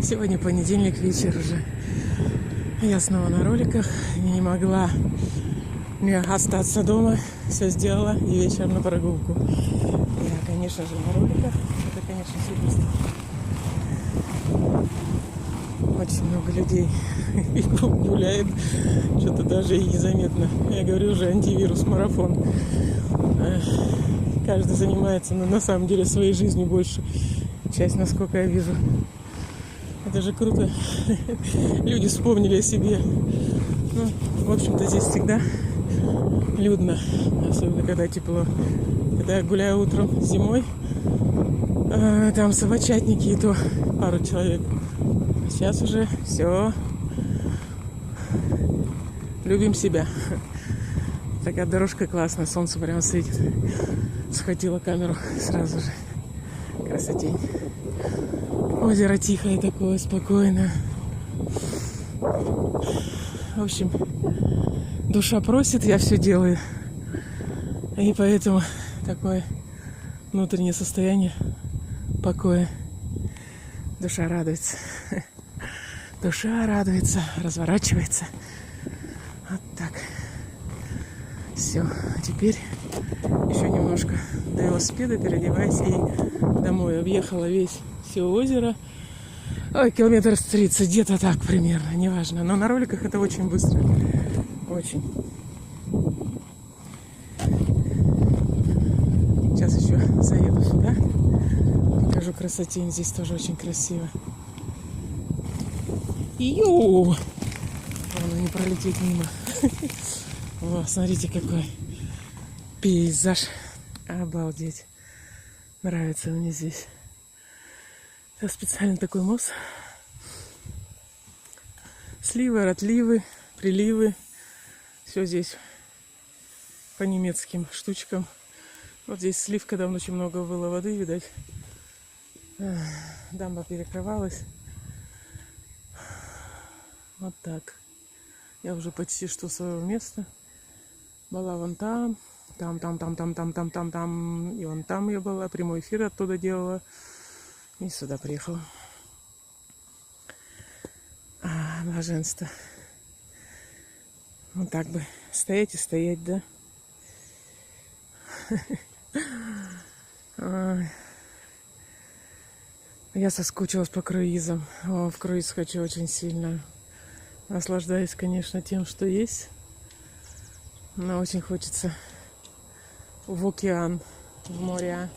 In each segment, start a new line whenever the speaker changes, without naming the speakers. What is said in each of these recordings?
Сегодня понедельник, вечер уже. Я снова на роликах. Не могла не остаться дома. Все сделала. И вечером на прогулку. Я, конечно же, на роликах. Это, конечно, супер. Очень много людей гуляет. Что-то даже и незаметно. Я говорю уже антивирус-марафон. Каждый занимается, но на самом деле своей жизнью больше. Часть, насколько я вижу. Это же круто. Люди вспомнили о себе. Ну, в общем-то, здесь всегда людно. Особенно, когда тепло. Когда я гуляю утром зимой, там собачатники, и то пару человек. Сейчас уже все. Любим себя. Такая дорожка классная. Солнце прямо светит. Схватила камеру сразу же. Красотень. Озеро тихое такое, спокойное. В общем, душа просит, я все делаю. И поэтому такое внутреннее состояние покоя. Душа радуется. Душа радуется, разворачивается. Вот так. Все. А теперь еще немножко до велосипеда переодеваюсь и домой. Объехала все озеро. Ой, километров 30, где-то так примерно, неважно. Но на роликах это очень быстро. Очень. Сейчас еще заеду сюда. Покажу красотень. Здесь тоже очень красиво. Йоу! Главное не пролететь мимо. О, смотрите, какой пейзаж. Обалдеть. Нравится мне здесь. Это специально такой мост. Сливы, отливы, приливы. Все здесь по немецким штучкам. Вот здесь слив, когда очень много было воды, видать. Дамба перекрывалась. Вот так. Я уже почти что своего места. Была вон там. Там. И вон там я была. Прямой эфир оттуда делала. И сюда приехала. Блаженство. Вот так бы стоять и стоять, да? Я соскучилась по круизам. В круиз хочу очень сильно. Наслаждаюсь, конечно, тем, что есть. Но очень хочется в океан, в море.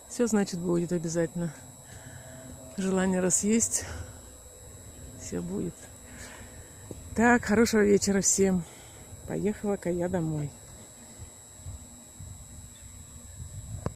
Все, значит, будет обязательно. Желание раз есть, все будет. Так, хорошего вечера всем. Поехала-ка я домой.